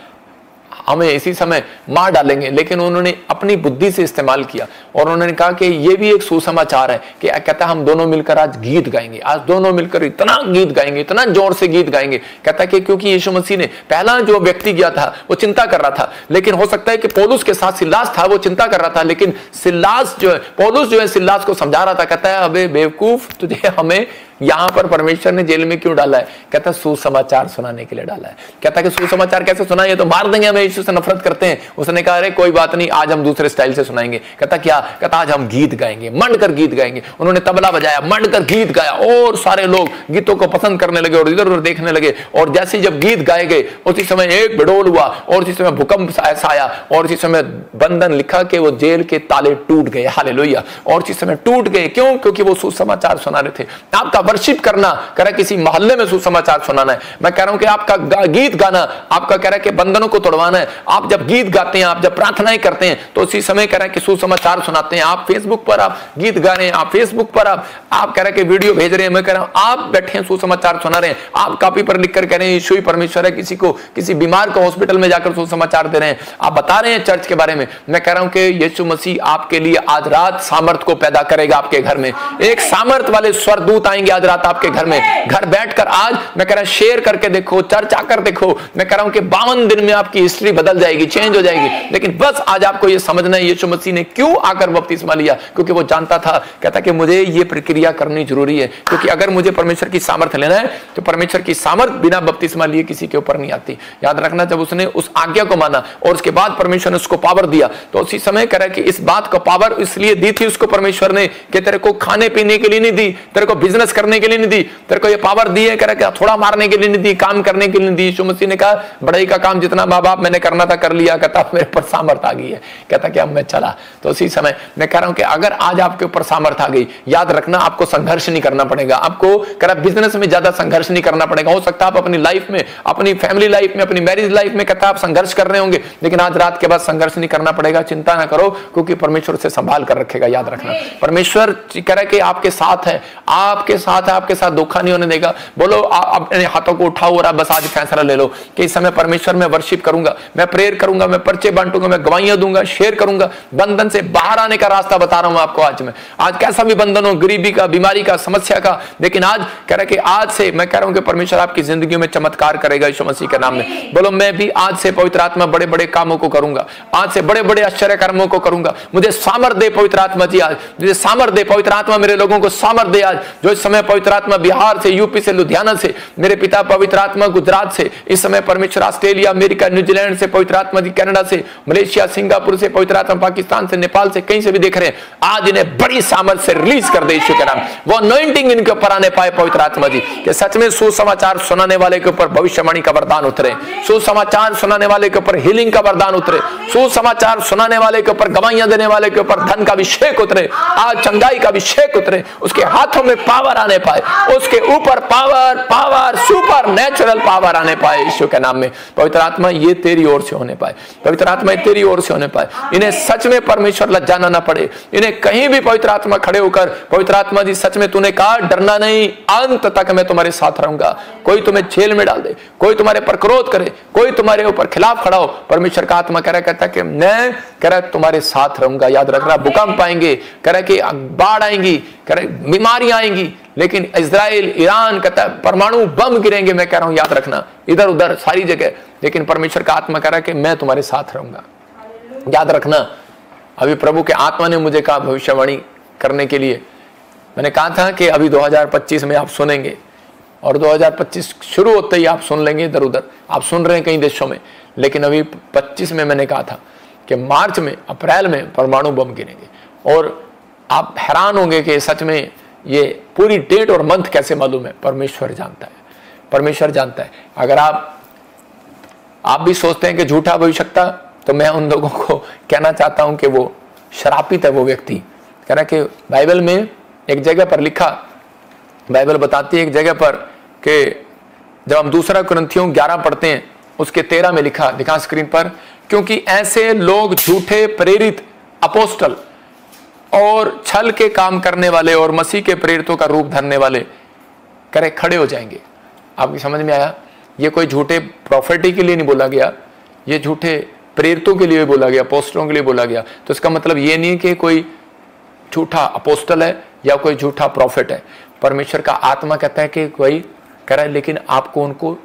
हमें इसी समय मार डालेंगे। लेकिन उन्होंने अपनी बुद्धि से इस्तेमाल किया और उन्होंने कहा कि ये भी एक सुसमाचार है कि कहता है हम दोनों मिलकर आज गीत गाएंगे, आज दोनों मिलकर इतना गीत गाएंगे, इतना जोर से गीत गाएंगे। कहता है कि क्योंकि यीशु मसीह ने पहला जो व्यक्ति गया था वो चिंता कर रहा था, लेकिन हो सकता है कि पौलुस के साथ सिलास था, वो चिंता कर रहा था, लेकिन सिलास जो है पौलुस जो है सिलास को समझा रहा था। कहता है अबे बेवकूफ, तुझे हमें यहां पर परमेश्वर ने जेल में क्यों डाला है? कहता सुसमाचार सुनाने के लिए डाला है। कहता कि सुसमाचार कैसे सुनाएंगे, तो मार देंगे, हमें यीशु से नफरत करते हैं। उसने कहा अरे कोई बात नहीं, आज हम दूसरे स्टाइल से सुनाएंगे। कहता क्या? कहता आज हम गीत गाएंगे, मंड कर गीत गाएंगे। उन्होंने तबला बजाया, मंड कर गीत गाया और सारे लोग गीतों को पसंद करने लगे और इधर उधर देखने लगे। और जैसे जब गीत गाए गए उसी समय एक बिडोल हुआ और उसी समय भूकंप ऐसा आया और उसी समय बंधन लिखा कि वो जेल के ताले टूट गए। हालेलुया। और उसी समय टूट गए, क्यों? क्योंकि वो सुसमाचार सुना रहे थे। आपका वर्शिप करना कह रहा किसी मोहल्ले में सुसमाचार सुनाना है। मैं कह रहा हूं कि आपका गीत गाना आपका कह रहा है कि बंधनों को तोड़वाना है। आप जब गीत गाते हैं, आप जब प्रार्थनाएं करते हैं तो उसी समय कह रहा है कि सुसमाचार सुनाते हैं। आप फेसबुक पर आप गीत गा रहे हैं, आप फेसबुक पर आप कह रहे हैं कि वीडियो भेज रहे हैं। मैं कह रहा हूं आप बैठे हैं सुसमाचार सुना रहे हैं, आप कॉपी पर लिखकर कह रहे हैं यीशु ही परमेश्वर है, किसी बीमार को हॉस्पिटल में जाकर सुसमाचार दे रहे हैं, आप बता रहे हैं चर्च के बारे में। मैं कह रहा हूं कि यीशु मसीह आपके लिए आज रात सामर्थ को पैदा करेगा। आपके घर में एक सामर्थ वाले स्वर्गदूत आएंगे आज रात आपके घर में। घर बैठकर आज मैं कह रहा हूं शेयर करके देखो, चर्च आकर देखो। मैं कह रहा हूं कि 52 दिन में आपकी हिस्ट्री बदल जाएगी, चेंज हो जाएगी। लेकिन बस आज आपको यह समझना है यीशु मसीह ने क्यों आकर बपतिस्मा लिया, क्योंकि वो जानता था, कहता कि मुझे ये प्रक्रिया करनी जरूरी है, क्योंकि अगर मुझे परमेश्वर की सामर्थ लेना है तो परमेश्वर की सामर्थ बिना बपतिस्मा लिए किसी के ऊपर नहीं आती। याद रखना, जब उसने उस आज्ञा को माना और उसके बाद परमेश्वर ने उसको पावर दिया तो उसी समय कह रहा है कि इस बात को पावर इसलिए दी थी उसको परमेश्वर ने कि तेरे को खाने पीने के लिए नहीं दी, तेरे को बिजनेस करने के लिए नहीं दी, तेरे को ये पावर दी है कह रहा है थोड़ा मारने के लिए नहीं दी, काम करने के लिए नहीं दी। यीशु मसीह ने कहा बड़ाई का काम जितना माँ बाप मैंने करना था कर लिया, कहता मेरे पर सामर्थ आ गई है, कहता कि अब मैं चला। तो उसी समय मैं कह रहा हूं कि अगर आज आपके ऊपर सामर्थ आ गई, याद रखना आपको संघर्ष नहीं करना पड़ेगा, आपको कह रहा बिजनेस में ज्यादा संघर्ष नहीं करना पड़ेगा। हो सकता है आप अपनी लाइफ में, अपनी फैमिली लाइफ में, अपनी मैरिज लाइफ में कहता आप संघर्ष कर रहे होंगे, लेकिन आज रात के बाद संघर्ष नहीं करना पड़ेगा। चिंता ना करो, क्योंकि परमेश्वर से संभाल कर रखेगा। याद रखना परमेश्वर कह रहा है कि आपके साथ है, आपके साथ है, आपके साथ धोखा नहीं होने देगा। बोलो अपने हाथों को उठाओ और बस आज फैसला ले लो कि इस समय परमेश्वर मैं वर्शिप करूंगा, मैं प्रेयर करूंगा, मैं पर्चे बांटूंगा, मैं गवाहियां दूंगा, शेयर करूंगा। बंधन से बाहर आने का रास्ता बता रहा हूं आपको। आज कैसा भी बंधन हो, गरीबी का, बीमारी का, समस्या का, लेकिन आज कह रहा है कि आज से मैं कह रहा हूं कि परमेश्वर आपकी जिंदगी में चमत्कार करेगा यीशु मसीह के नाम में। बोलो मैं भी आज से पवित्र आत्मा बड़े बड़े कामों को करूंगा, आज से बड़े बड़े आश्चर्य कर्मों को करूंगा। मुझे सामर्थ दे पवित्र आत्मा जी, आज मुझे सामर्थ दे पवित्र आत्मा, मेरे लोगों को सामर्थ दे आज। जो इस समय पवित्र आत्मा बिहार से, यूपी से, लुधियाना से, मेरे पिता पवित्र आत्मा गुजरात से, इस समय परमेश्वर ऑस्ट्रेलिया, अमेरिका, न्यूजीलैंड से पवित्र आत्मा जी, कनाडा से, मलेशिया, सिंगापुर से पवित्र आत्मा, पाकिस्तान से, नेपाल से, कहीं से भी देख रहे हैं, आज इन्हें बड़ी सामर्थ से रिलीज कर दे यीशु के नाम। वो अनॉइंटिंग इनके ऊपर आने पाए पवित्र आत्मा जी, कि सच में सुसमाचार सुनाने वाले के ऊपर भविष्यवाणी का वरदान उतरे, सुसमाचार सुनाने वाले के ऊपर हीलिंग का वरदान उतरे, सुसमाचार सुनाने वाले के ऊपर, गवाहियां देने वाले के ऊपर धन का अभिषेक उतरे, आज चंगाई का अभिषेक उतरे, उसके हाथों में पावर आने पाए, उसके ऊपर power, power, super natural power आने पाए यीशु के नाम में। पवित्र आत्मा ये तेरी ओर से होने पाए, पवित्र आत्मा तेरी ओर से होने पाए। इन्हें सच में परमेश्वर लज्जाना ना पड़े, इन्हें कहीं भी पवित्र आत्मा खड़े होकर, पवित्र आत्मा जी सच में तूने कहा डरना नहीं, अंत तक मैं तुम्हारे साथ रहूंगा। कोई तुम्हें जेल में डाल दे, कोई तुम्हारे पर क्रोध करे, कोई तुम्हारे ऊपर खिलाफ खड़ा हो, परमेश्वर का आत्मा कह रहा कहता कि मैं कह रहा तुम्हारे साथ रहूंगा। याद रखना, भूकंप आएंगे, कह रहा कि बाढ़ आएंगी, कह रहा बीमारियां आएंगी, लेकिन इजराइल, ईरान कहता है परमाणु बम गिरेंगे, मैं कह रहा हूं याद रखना, इधर उधर सारी जगह, लेकिन परमेश्वर का आत्मा कह रहा है कि मैं तुम्हारे साथ रहूंगा। याद रखना, अभी प्रभु के आत्मा ने मुझे कहा भविष्यवाणी करने के लिए, मैंने कहा था कि अभी 2025 में आप सुनेंगे, और 2025 शुरू होते ही आप सुन लेंगे, इधर उधर आप सुन रहे हैं कई देशों में, लेकिन अभी 25 में मैंने कहा था कि मार्च में, अप्रैल में परमाणु बम गिरेंगे। और आप हैरान होंगे कि सच में ये पूरी डेट और मंथ कैसे मालूम है, परमेश्वर जानता है, परमेश्वर जानता है। अगर आप भी सोचते हैं कि झूठा भविष्यवक्ता, तो मैं उन लोगों को कहना चाहता हूं कि वो श्रापित है वो व्यक्ति। कह रहा कि बाइबल में एक जगह पर लिखा, बाइबल बताती है एक जगह पर कि जब हम दूसरा कुरिन्थियों 11 पढ़ते हैं, उसके 13 में लिखा, दिखा स्क्रीन पर, क्योंकि ऐसे लोग झूठे प्रेरित अपोस्टल और छल के काम करने वाले और मसीह के प्रेरितों का रूप धरने वाले करे खड़े हो जाएंगे। आपकी समझ में आया? ये कोई झूठे प्रॉफिटी के लिए नहीं बोला गया, ये झूठे प्रेरितों के लिए बोला गया, अपोस्टलों के लिए बोला गया। तो इसका मतलब ये नहीं कि कोई झूठा अपोस्टल है या कोई झूठा प्रॉफिट है। परमेश्वर का आत्मा कहता है कि कोई कह रहा है, लेकिन आपको उनको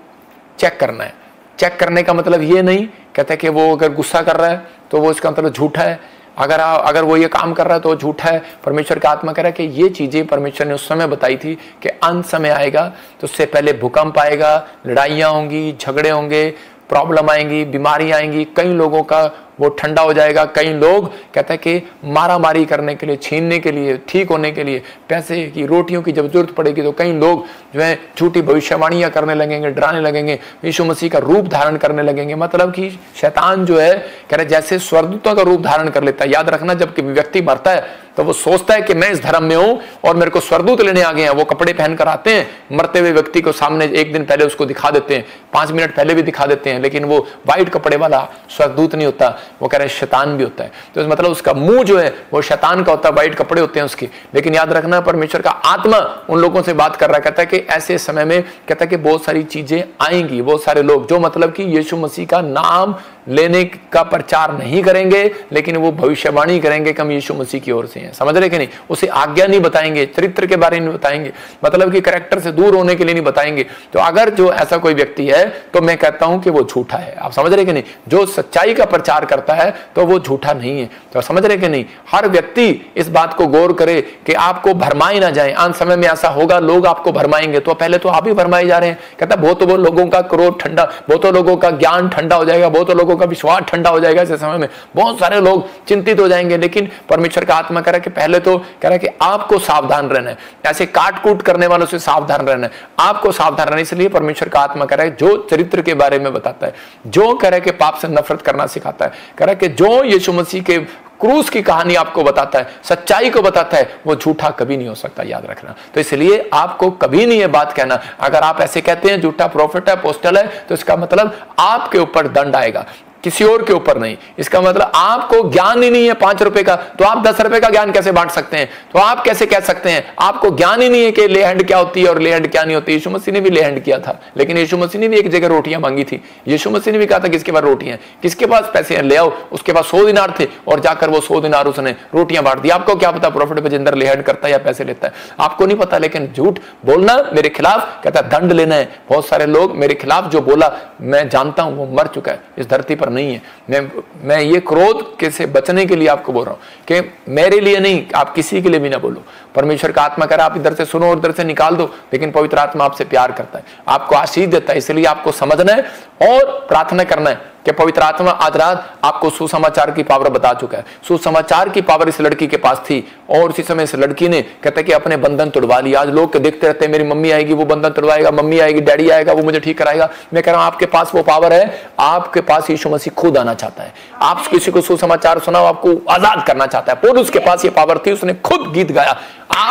चेक करना है। चेक करने का मतलब ये नहीं कहता है कि वो अगर गुस्सा कर रहा है तो वो इसका मतलब झूठा है, अगर वो ये काम कर रहा है तो झूठा है। परमेश्वर का आत्मा कह रहा है कि ये चीजें परमेश्वर ने उस समय बताई थी कि अंत समय आएगा, तो उससे पहले भूकंप आएगा, लड़ाइयाँ होंगी, झगड़े होंगे, प्रॉब्लम आएंगी, बीमारियां आएंगी, कई लोगों का वो ठंडा हो जाएगा। कई लोग कहते हैं कि मारा मारी करने के लिए, छीनने के लिए, ठीक होने के लिए, पैसे की, रोटियों की जब जरूरत पड़ेगी तो कई लोग जो है झूठी भविष्यवाणियां करने लगेंगे, डराने लगेंगे, यीशु मसीह का रूप धारण करने लगेंगे। मतलब कि शैतान जो है कह रहे जैसे स्वर्गदूतों का रूप धारण कर लेता है। याद रखना, जब व्यक्ति मरता है तो वो सोचता है कि मैं इस धर्म में हूं और मेरे को स्वर्गदूत लेने आ गए हैं। वो कपड़े पहन कर आते हैं, मरते हुए व्यक्ति को सामने एक दिन पहले उसको दिखा देते हैं, 5 मिनट पहले भी दिखा देते हैं, लेकिन वो व्हाइट कपड़े वाला स्वर्गदूत नहीं होता, वो कह रहे हैं शैतान भी होता है। तो मतलब उसका मुंह जो है वो शैतान का होता है, व्हाइट कपड़े होते हैं उसके। लेकिन याद रखना, परमेश्वर का आत्मा उन लोगों से बात कर रहा है, कहता है कि ऐसे समय में कहता है कि बहुत सारी चीजें आएंगी, बहुत सारे लोग जो मतलब कि यीशु मसीह का नाम लेने का प्रचार नहीं करेंगे, लेकिन वो भविष्यवाणी करेंगे कि हम यीशु मसीह की ओर से हैं। समझ रहे कि नहीं? उसे आज्ञा नहीं बताएंगे, चरित्र के बारे में बताएंगे, मतलब कि कैरेक्टर से दूर होने के लिए नहीं बताएंगे। तो अगर जो ऐसा कोई व्यक्ति है तो मैं कहता हूं कि वो झूठा है। आप समझ रहे कि नहीं? जो सच्चाई का प्रचार करता है तो वो झूठा नहीं है। तो समझ रहे कि नहीं? हर व्यक्ति इस बात को गौर करे कि आपको भरमाए ना जाए। अंत समय में ऐसा होगा, लोग आपको भरमाएंगे, तो पहले तो आप ही भरमाए जा रहे हैं। कहता बहुत लोगों का क्रोध ठंडा, बहुत लोगों का ज्ञान ठंडा हो जाएगा, बहुत लोगों का विश्वास ठंडा हो जाएगा। ऐसे समय में बहुत सारे लोग चिंतित हो जाएंगे। लेकिन परमेश्वर का आत्मा कह रहा है कि पहले तो कह रहा है कि आपको सावधान रहना है, ऐसे काट कूट करने वालों से सावधान रहना है, आपको सावधान रहना। इसलिए परमेश्वर का आत्मा कह रहा है जो चरित्र के बारे में बताता है, जो कह रहा है कि पाप से नफरत करना सिखाता है, कह रहा है कि जो यीशु मसीह के क्रूस की कहानी आपको बताता है, सच्चाई को बताता है, वो झूठा कभी नहीं हो सकता। याद रखना। तो इसलिए आपको कभी नहीं ये बात कहना। अगर आप ऐसे कहते हैं झूठा प्रॉफिट है, अपोस्टल है, तो इसका मतलब आपके ऊपर दंड आएगा, किसी और के ऊपर नहीं। इसका मतलब आपको ज्ञान ही नहीं है 5 रुपए का, तो आप 10 रुपए का ज्ञान कैसे बांट सकते हैं? तो आप कैसे कह सकते हैं? आपको ज्ञान ही नहीं है कि ले हैंड क्या होती है और ले हैंड क्या नहीं होती। यीशु मसीह ने भी ले हैंड किया था, लेकिन यीशु मसीह ने भी एक जगह रोटियां मांगी थी। यीशु मसीह ने भी कहा था किसके पास रोटियां, किसके पास पैसे हैं, ले आओ। उसके पास 100 दिनार थे और जाकर वो 100 दिनार उसने रोटियां बांट दी। आपको क्या पता प्रॉफिट बजिंदर ले हैंड करता है या पैसे लेता है? आपको नहीं पता। लेकिन झूठ बोलना मेरे खिलाफ, कहता दंड लेना है। बहुत सारे लोग मेरे खिलाफ जो बोला, मैं जानता हूं वो मर चुका है, इस धरती पर नहीं है। मैं ये क्रोध के से बचने के लिए आपको बोल रहा हूं कि मेरे लिए नहीं, आप किसी के लिए भी ना बोलो। परमेश्वर का आत्मा कह रहा है आप इधर से सुनो और इधर से निकाल दो, लेकिन पवित्र आत्मा आपसे प्यार करता है, आपको आशीष देता है। इसलिए आपको समझना है और प्रार्थना करना है कि पवित्र आत्मा आज रात आपको सुसमाचार की पावर बता चुका है। सुसमाचार की पावर इस लड़की के पास थी और उसी समय इस लड़की ने कहते कि अपने बंधन तोड़वा लिया। आज लोग देखते रहते हैं मेरी मम्मी आएगी वो बंधन तोड़वाएगा, मम्मी आएगी, डैडी आएगा वो मुझे ठीक कराएगा। मैं कह रहा हूं आपके पास वो पावर है, आपके पास यीशु मसीह खुद आना चाहता है। आप किसी को सुसमाचार सुनाओ, आपको आजाद करना चाहता है। पौलुस के पास ये पावर थी, उसने खुद गीत गाया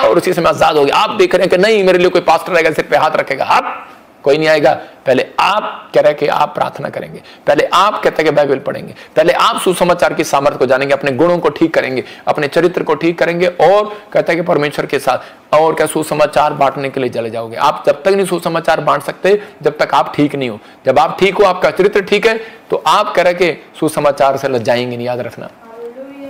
और उसी समय आजाद हो गया। आप देख रहे हैं कि नहीं मेरे लिए कोई पास्टर आएगा सिर पे हाथ रखेगा, हाथ कोई नहीं आएगा। पहले आप कह रहे कि आप प्रार्थना करेंगे, पहले आप कहते हैं कि बाइबल पढ़ेंगे, पहले आप सुसमाचार की सामर्थ्य को जानेंगे, अपने गुणों को ठीक करेंगे, अपने चरित्र को ठीक करेंगे, और कहते हैं कि परमेश्वर के साथ और क्या सुसमाचार बांटने के लिए चले जाओगे। आप जब तक नहीं सुसमाचार बांट सकते जब तक आप ठीक नहीं हो। जब आप ठीक हो, आपका चरित्र ठीक है, तो आप कह रहे कि सुसमाचार से लजाएंगे नहीं। याद रखना,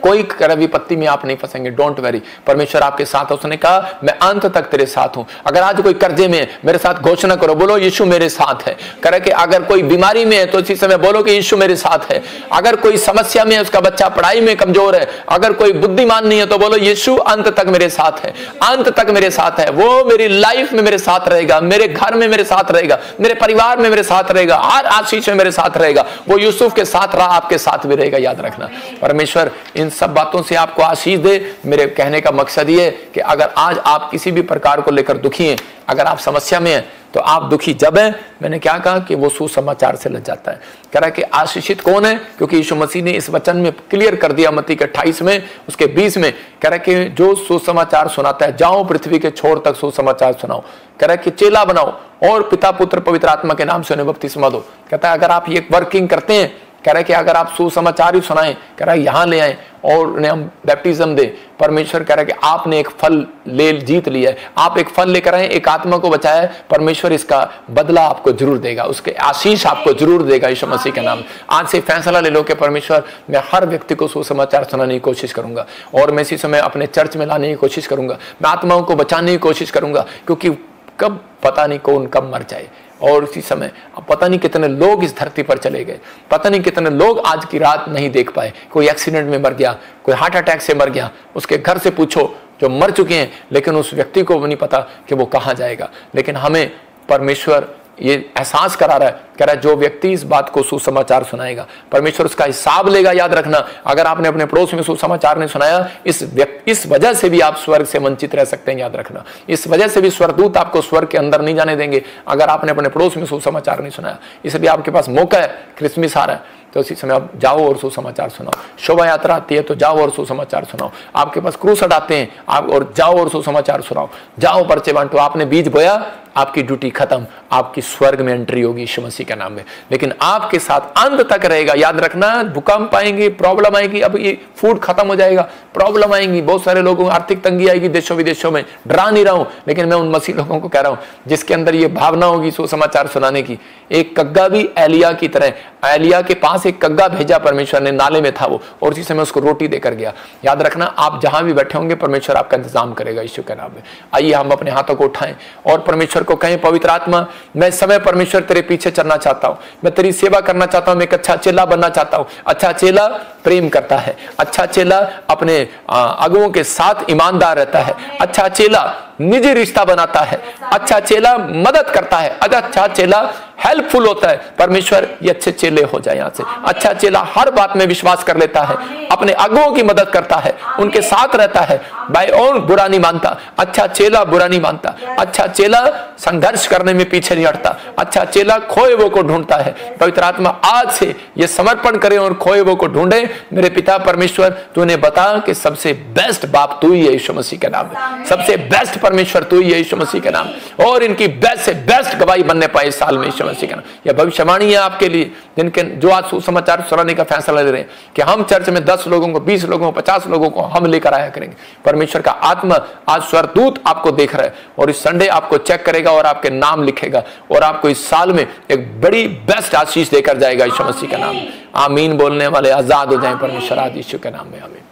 कोई कर विपत्ति में आप नहीं फंसेंगे। डोंट वेरी, परमेश्वर आपके साथ है। उसने कहा मैं अंत तक तेरे साथ हूं। अगर आज कोई कर्जे में है, मेरे साथ घोषणा करो, बोलो यीशु मेरे साथ है। करे कि अगर कोई बीमारी में है तो इसी समय बोलो कि यीशु मेरे साथ है। अगर कोई समस्या में है, उसका बच्चा पढ़ाई में कमजोर है, अगर कोई बुद्धिमान नहीं है तो बोलो यीशु अंत तक मेरे साथ है, अंत तक मेरे साथ है। वो मेरी लाइफ में मेरे साथ रहेगा, मेरे घर में मेरे साथ रहेगा, मेरे परिवार में मेरे साथ रहेगा, हर आशीष में मेरे साथ रहेगा। वो यूसुफ के साथ रहा, आपके साथ भी रहेगा। याद रखना, परमेश्वर इन सब बातों से आपको आशीष दे। मेरे कहने का मकसद ये है कि अगर आज आप किसी भी प्रकार को लेकर दुखी हैं, अगर आप समस्या में हैं, तो आप दुखी जब हैं, मैंने क्या कहा कि वो सुसमाचार से लग जाता है। कह रहा है कि आशीषित कौन है, क्योंकि यीशु मसीह ने इस वचन में क्लियर कर दिया, मत्ती के 28 में उसके 20 में कह रहा है कि जो सुसमाचार सुनाता है, जाओ पृथ्वी के छोर तक सुसमाचार सुनाओ। कह रहा है कि चेला बनाओ और पिता पुत्र पवित्र आत्मा के नाम से उन्हें बपतिस्मा दो। कहता है अगर आप ये वर्किंग करते हैं, कह रहा है कि अगर आप सुसमाचार ही सुनाएं, कह रहा है यहां ले आए और उन्हें हम बैप्टिज्म दे। परमेश्वर कह रहा है कि आपने एक फल ले जीत लिया है, आप एक फल लेकर आए, एक आत्मा को बचाया है। परमेश्वर इसका बदला आपको जरूर देगा, उसके आशीष आपको जरूर देगा यीशु मसीह के नाम। आज से फैसला ले लो कि परमेश्वर मैं हर व्यक्ति को सुसमाचार सुनाने की कोशिश करूंगा, और मैं इसी समय अपने चर्च में लाने की कोशिश करूंगा, मैं आत्माओं को बचाने की कोशिश करूंगा, क्योंकि कब पता नहीं कौन कब मर जाए। और उसी समय पता नहीं कितने लोग इस धरती पर चले गए, पता नहीं कितने लोग आज की रात नहीं देख पाए। कोई एक्सीडेंट में मर गया, कोई हार्ट अटैक से मर गया, उसके घर से पूछो जो मर चुके हैं, लेकिन उस व्यक्ति को नहीं पता कि वो कहाँ जाएगा। लेकिन हमें परमेश्वर ये एहसास करा रहा है, कह रहा है जो व्यक्ति इस बात को सुसमाचार सुनाएगा, परमेश्वर उसका हिसाब लेगा। याद रखना, अगर आपने अपने पड़ोस में सुसमाचार नहीं सुनाया, इस वजह से भी आप स्वर्ग से वंचित रह सकते हैं। याद रखना, इस वजह से भी स्वर्गदूत आपको स्वर्ग के अंदर नहीं जाने देंगे, अगर आपने अपने पड़ोस में सुसमाचार नहीं सुनाया। इसलिए आपके पास मौका है, क्रिसमस आ रहा है, तो इसी समय आप जाओ और सुसमाचार सुनाओ। शोभा यात्रा आती है तो जाओ और सुसमाचार सुनाओ। आपके पास क्रूसड आते हैं, आप और जाओ और सुसमाचार सुनाओ। जाओ पर्चे बांटो। आपने बीज बोया, आपकी ड्यूटी खत्म, आपकी स्वर्ग में एंट्री होगी यीशु मसीह के नाम में। लेकिन आपके साथ अंत तक रहेगा। याद रखना, भूकंप आएंगे, प्रॉब्लम आएगी, अब ये फूड खत्म हो जाएगा, प्रॉब्लम आएंगी, बहुत सारे लोगों को आर्थिक तंगी आएगी देशों विदेशों में। डरा नहीं रहा हूं, लेकिन मैं उन मसीह लोगों को कह रहा हूं जिसके अंदर ये भावना होगी सुसमाचार सुनाने की। एक कग्गा भी एलिया की तरह, एलिया के पास एक कग्गा भेजा परमेश्वर ने, नाले में था वो, और उसी समय उसको रोटी देकर गया। याद रखना, आप जहां भी बैठे होंगे परमेश्वर आपका इंतजाम करेगा यीशु के नाम में। आइए हम अपने हाथों को उठाएं और परमेश्वर को कहें, पवित्र आत्मा मैं इस समय परमेश्वर तेरे पीछे चलना चाहता हूं, मैं तेरी सेवा करना चाहता हूं, मैं एक अच्छा चेला बनना चाहता हूं। अच्छा चेला प्रेम करता है, अच्छा चेला अपने अगुओं के साथ ईमानदार रहता है, अच्छा चेला निजी रिश्ता बनाता है, अच्छा चेला मदद करता है, अच्छा चेला हेल्पफुल होता है। परमेश्वर ये अच्छे चेले हो जाए यहाँ से। अच्छा चेला हर बात में विश्वास कर लेता है, अपने अगुओं की मदद करता है, उनके साथ रहता है, बाय और बुरा नहीं मानता। अच्छा चेला बुरा नहीं मानता, अच्छा चेला संघर्ष करने में पीछे नहीं हटता, अच्छा चेला खोए वो को ढूंढता है। पवित्र आत्मा आज से ये समर्पण करें और खोए वो को ढूंढे। मेरे पिता परमेश्वर, तूने बता कि सबसे बेस्ट बाप तू ही है यीशु मसीह के नाम में, सबसे बेस्ट परमेश्वर तू ही है यीशु मसीह के नाम, और इनकी बेस्ट से बेस्ट गवाही बनने पाए इस साल में यीशु मसीह के नाम। यह भविष्यवाणी है आपके लिए, जिनके जो आज सुसमाचार सुनाने का फैसला ले रहे हैं कि हम चर्च में 10 लोगों को, 20 लोगों को, 50 लोगों को हम लेकर आया करेंगे। परमेश्वर का आत्मा आज स्वर्गदूत आपको देख रहा है और इस संडे आपको चेक करेगा और आपके नाम लिखेगा और आपको इस साल में एक बड़ी बेस्ट आशीष देकर जाएगा यीशु मसीह के नाम में। आमीन बोलने वाले आजाद हो जाएं परमेश्वर आज यीशु के नाम में। आमीन।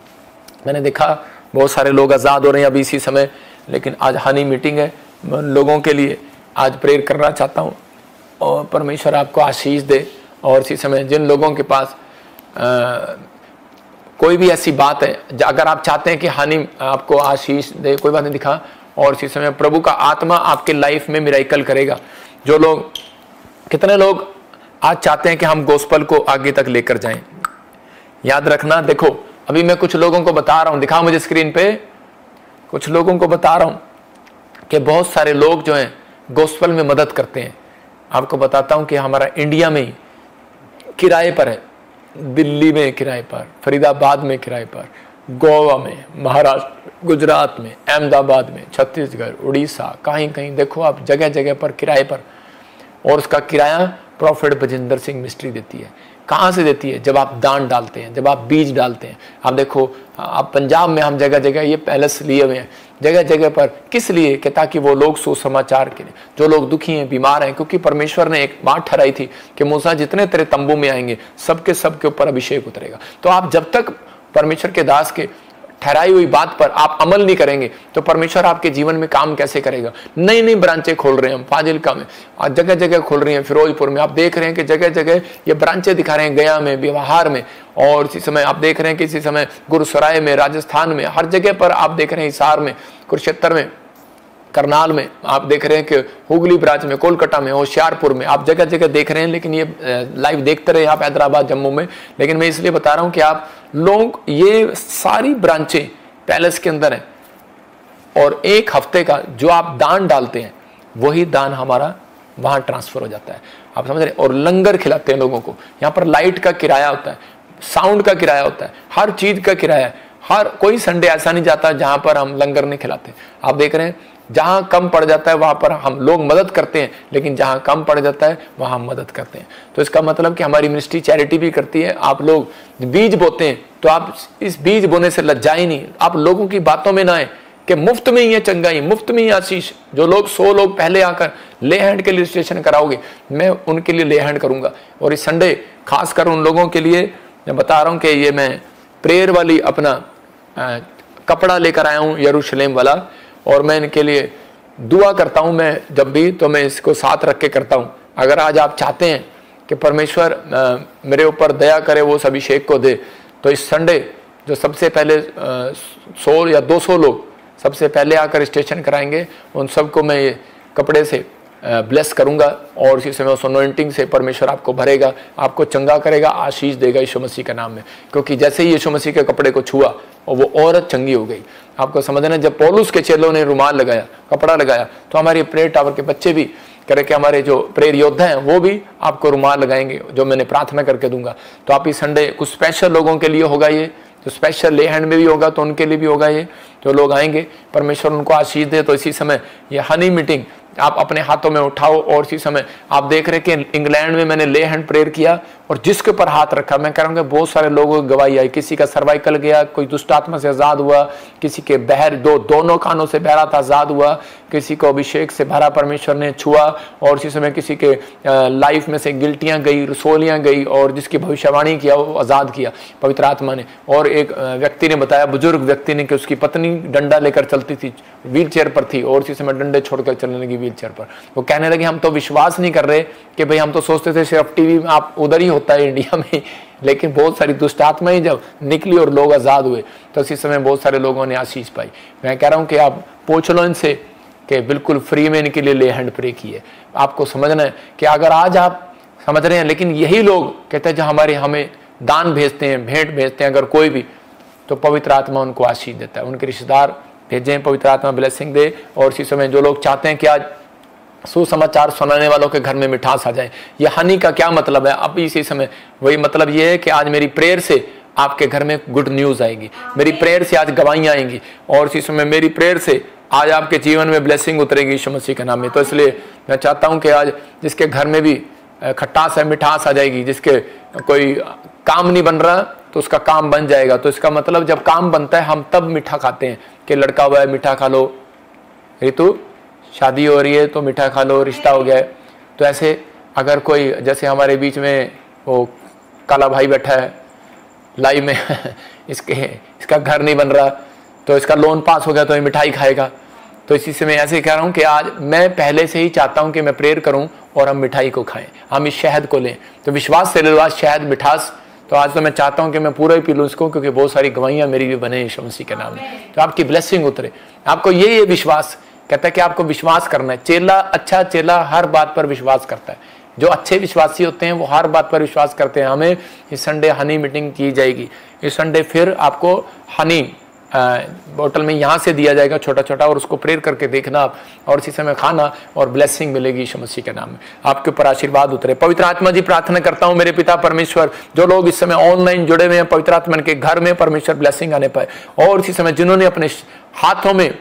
मैंने देखा बहुत सारे लोग आजाद हो रहे हैं अभी इसी समय, लेकिन आज हनी मीटिंग है, मैं उन लोगों के लिए आज प्रेयर करना चाहता हूँ और परमेश्वर आपको आशीष दे। और इसी समय जिन लोगों के पास कोई भी ऐसी बात है, अगर आप चाहते हैं कि हानि आपको आशीष दे, कोई बात नहीं दिखा, और इसी समय प्रभु का आत्मा आपके लाइफ में मिराकल करेगा। जो लोग, कितने लोग आज चाहते हैं कि हम गोस्पल को आगे तक लेकर जाएं? याद रखना, देखो अभी मैं कुछ लोगों को बता रहा हूं, दिखाओ मुझे स्क्रीन पे, कुछ लोगों को बता रहा हूं कि बहुत सारे लोग जो हैं गोस्पल में मदद करते हैं। आपको बताता हूं कि हमारा इंडिया में किराए पर है, दिल्ली में किराए पर, फरीदाबाद में किराए पर, गोवा में, महाराष्ट्र, गुजरात में, अहमदाबाद में, छत्तीसगढ़, उड़ीसा, कहीं कहीं देखो आप, जगह जगह पर किराए पर और उसका किराया प्रॉफिट बजिंदर सिंह मिस्ट्री देती है। कहाँ से देती है? जब आप दान डालते हैं, जब आप बीज डालते हैं। आप देखो, आप पंजाब में हम जगह जगह ये पैलेस लिए हुए हैं जगह जगह पर, किस लिए? कि ताकि वो लोग सुसमाचार के लिए, जो लोग दुखी हैं, बीमार हैं, क्योंकि परमेश्वर ने एक बात ठहराई थी कि मूसा जितने तेरे तंबू में आएंगे सबके सबके ऊपर अभिषेक उतरेगा। तो आप जब तक परमेश्वर के दास के ठहराई हुई बात पर आप अमल नहीं करेंगे तो परमेश्वर आपके जीवन में काम कैसे करेगा? नई नई ब्रांचें खोल रहे हैं हम फाजिलका में, आज जगह जगह खोल रही हैं, फिरोजपुर में आप देख रहे हैं कि जगह जगह ये ब्रांचें दिखा रहे हैं, गया में, व्यवहार में, और इसी समय आप देख रहे हैं कि इसी समय गुरुसराय में, राजस्थान में, हर जगह पर आप देख रहे हैं, हिसार में, कुरुक्षेत्र में, करनाल में, आप देख रहे हैं कि हुगली ब्रांच में, कोलकाता में, होशियारपुर में, आप जगह जगह देख रहे हैं। लेकिन ये लाइव देखते रहे आप हैदराबाद, जम्मू में। लेकिन मैं इसलिए बता रहा हूं कि आप लोग, ये सारी ब्रांचें पैलेस के अंदर हैं, और एक हफ्ते का जो आप दान डालते हैं वही दान हमारा वहां ट्रांसफर हो जाता है। आप समझ रहे हैं? और लंगर खिलाते हैं लोगों को। यहाँ पर लाइट का किराया होता है, साउंड का किराया होता है, हर चीज का किराया है। हर कोई संडे ऐसा नहीं जाता जहां पर हम लंगर नहीं खिलाते। आप देख रहे हैं, जहां कम पड़ जाता है वहां पर हम लोग मदद करते हैं, लेकिन जहां कम पड़ जाता है वहां हम मदद करते हैं। तो इसका मतलब कि हमारी मिनिस्ट्री चैरिटी भी करती है। आप लोग बीज बोते हैं तो आप इस बीज बोने से लज्जाए नहीं, आप लोगों की बातों में ना आए कि मुफ्त में ही है चंगाई, मुफ्त में ही आशीष। जो लोग 100 लोग पहले आकर ले हैंड के लिए रजिस्ट्रेशन कराओगे, मैं उनके लिए ले हैंड करूंगा। और इस संडे खासकर उन लोगों के लिए मैं बता रहा हूं कि ये मैं प्रेयर वाली अपना कपड़ा लेकर आया हूं, यरूशलेम वाला, और मैं इनके लिए दुआ करता हूं। मैं जब भी तो मैं इसको साथ रख के करता हूं। अगर आज आप चाहते हैं कि परमेश्वर मेरे ऊपर दया करे, वो उस अभिषेक को दे, तो इस संडे जो सबसे पहले 100 या 200 लोग सबसे पहले आकर स्टेशन कराएंगे, उन सबको मैं ये कपड़े से ब्लेस करूंगा, और इसी समय उस अनॉइंटिंग से परमेश्वर आपको भरेगा, आपको चंगा करेगा, आशीष देगा यीशु मसीह के नाम में। क्योंकि जैसे ही यीशु मसीह के कपड़े को छुआ और वो औरत चंगी हो गई। आपको समझना, जब पौलुस के चेलों ने रुमाल लगाया, कपड़ा लगाया, तो हमारे प्रेयर टावर के बच्चे भी करे कि हमारे जो प्रेयर योद्धा हैं वो भी आपको रुमाल लगाएंगे, जो मैंने प्रार्थना करके दूंगा। तो आप इस संडे कुछ स्पेशल लोगों के लिए होगा, ये तो स्पेशल ले हैंड में भी होगा, तो उनके लिए भी होगा। ये जो लोग आएंगे परमेश्वर उनको आशीष दे। तो इसी समय ये हनी मीटिंग आप अपने हाथों में उठाओ, और इसी समय आप देख रहे कि इंग्लैंड में मैंने ले हैंड प्रेयर किया, और जिसके ऊपर हाथ रखा, मैं कह रहा हूँ कि बहुत सारे लोगों की गवाही आई। किसी का सर्वाइकल गया, कोई दुष्ट आत्मा से आजाद हुआ, किसी के बहर दोनों कानों से बहरा था, आजाद हुआ, किसी को अभिषेक से भरा परमेश्वर ने छुआ, और इसी समय किसी के लाइफ में से गिल्टियां गई, रसोलियां गई, और जिसकी भविष्यवाणी किया वो आजाद किया पवित्र आत्मा ने। और एक व्यक्ति ने बताया, बुजुर्ग व्यक्ति ने, कि उसकी पत्नी डंडा लेकर चलती थी, व्हील चेयर पर थी, और इसी समय डंडे छोड़कर चलने लगी व्हील चेयर पर। वो कहने लगे हम तो विश्वास नहीं कर रहे कि भाई, हम तो सोचते थे सिर्फ टीवी में आप उधर ही होता है इंडिया में, लेकिन बहुत सारी दुष्ट आत्माएं जब निकली और लोग आजाद हुए, तो इसी समय बहुत सारे लोगों ने आशीष पाई। मैं कह रहा हूं कि आप पूछ लो इनसे कि बिल्कुल फ्री में इनके लिए ले हैंड प्रे किए। आपको समझना है कि अगर आज आप समझ रहे हैं, लेकिन यही लोग कहते हैं जो हमें दान भेजते हैं, भेंट भेजते हैं, अगर कोई भी, तो पवित्र आत्मा उनको आशीष देता है। उनके रिश्तेदार भेजें, पवित्र आत्मा ब्लेसिंग दे। और इसी समय जो लोग चाहते हैं कि आज सुसमाचार सुनाने वालों के घर में मिठास आ जाए, ये हनी का क्या मतलब है? अब इसी समय वही मतलब ये है कि आज मेरी प्रेयर से आपके घर में गुड न्यूज आएगी, मेरी प्रेयर से आज गवाहियां आएंगी, और इसी समय मेरी प्रेयर से आज आपके जीवन में ब्लेसिंग उतरेगी यीशु मसीह के नाम में। तो इसलिए मैं चाहता हूं कि आज जिसके घर में भी खट्टास है, मिठास आ जाएगी, जिसके कोई काम नहीं बन रहा तो उसका काम बन जाएगा। तो इसका मतलब जब काम बनता है हम तब मीठा खाते हैं कि लड़का हुआ है मीठा खा लो, ऋतु शादी हो रही है तो मीठा खा लो, रिश्ता हो गया है। तो ऐसे अगर कोई, जैसे हमारे बीच में वो काला भाई बैठा है लाइव में इसका घर नहीं बन रहा, तो इसका लोन पास हो गया तो ये मिठाई खाएगा। तो इसी से मैं ऐसे कह रहा हूं कि आज मैं पहले से ही चाहता हूं कि मैं प्रेयर करूं और हम मिठाई को खाएं, हम इस शहद को लें। तो विश्वास से ले लो आज शहद मिठास। तो आज तो मैं चाहता हूं कि मैं पूरा ही पी लूं इसको, क्योंकि बहुत सारी गवाहियां मेरी भी बने यीशु मसीह के नाम में। तो आपकी ब्लेसिंग उतरे। आपको ये विश्वास कहता है कि आपको विश्वास करना है। चेला, अच्छा चेला हर बात पर विश्वास करता है। जो अच्छे विश्वासी होते हैं वो हर बात पर विश्वास करते हैं। हमें इस संडे हनी मीटिंग की जाएगी। इस संडे फिर आपको हनी बोतल में यहाँ से दिया जाएगा छोटा छोटा, और उसको प्रेयर करके देखना आप, और इसी समय खाना, और ब्लेसिंग मिलेगी यीशु मसीह के नाम में। आपके ऊपर आशीर्वाद उतरे। पवित्र आत्मा जी, प्रार्थना करता हूँ मेरे पिता परमेश्वर, जो लोग इस समय ऑनलाइन जुड़े हुए हैं, पवित्र आत्मा के घर में परमेश्वर ब्लेसिंग आने पाए। और इसी समय जिन्होंने अपने हाथों में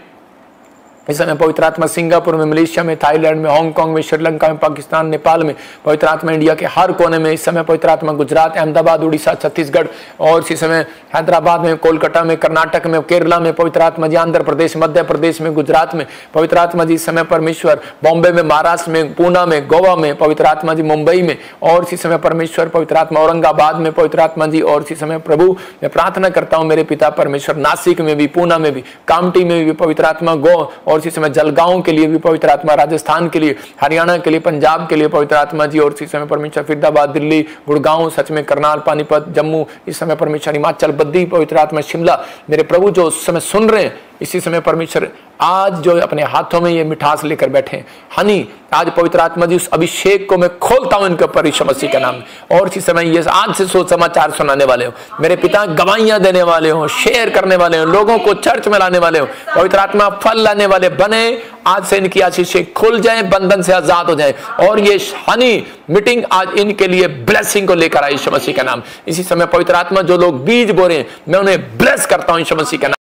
इस समय पवित्र आत्मा सिंगापुर में, मलेशिया में, थाईलैंड में, हांगकांग में, श्रीलंका में, पाकिस्तान, नेपाल में, पवित्र आत्मा इंडिया के हर कोने में इस समय पवित्र आत्मा गुजरात, अहमदाबाद, उड़ीसा, छत्तीसगढ़ और इसी समय हैदराबाद में, कोलकाता में, कर्नाटक में, केरला में, पवित्र आत्मा जी आंध्र प्रदेश, मध्य प्रदेश में, गुजरात में, पवित्र आत्मा जी इस समय परमेश्वर बॉम्बे में, महाराष्ट्र में, पूना में, गोवा में, पवित्र आत्मा जी मुंबई में और इसी समय परमेश्वर पवित्र आत्मा औरंगाबाद में, पवित्र आत्मा जी और इसी समय प्रभु मैं प्रार्थना करता हूं मेरे पिता परमेश्वर नासिक में भी, पूना में भी, कामटी में भी पवित्र आत्मा गो और इसी समय जलगांव के लिए भी पवित्र आत्मा, राजस्थान के लिए, हरियाणा के लिए, पंजाब के लिए पवित्र आत्मा जी और इसी समय परमेश्वर फरीदाबाद, दिल्ली, गुड़गांव, सच में करनाल, पानीपत, जम्मू, इस समय परमेश्वर हिमाचल, बद्दी, पवित्र आत्मा शिमला, मेरे प्रभु जो उस समय सुन रहे हैं इसी समय परमेश्वर आज जो अपने हाथों में ये मिठास लेकर बैठे हैं, हनी, आज पवित्र आत्मा जी उस अभिषेक को मैं खोलता हूं इनके ऊपर यीशु मसीह के नाम में। और इसी समय ये आज से समाचार सुनाने वाले हो मेरे पिता, गवाहियां देने वाले हो, शेयर करने वाले हो, लोगों को चर्च में लाने वाले हो, पवित्र आत्मा फल लाने वाले बने। आज से इनकी आशीषें खुल जाए, बंधन से आजाद हो जाए और ये हनी मीटिंग आज इनके लिए ब्लेसिंग को लेकर आए यीशु मसीह का नाम। इसी समय पवित्र आत्मा जो लोग बीज बो रहे हैं मैं उन्हें ब्लेस करता हूं यीशु मसीह का नाम।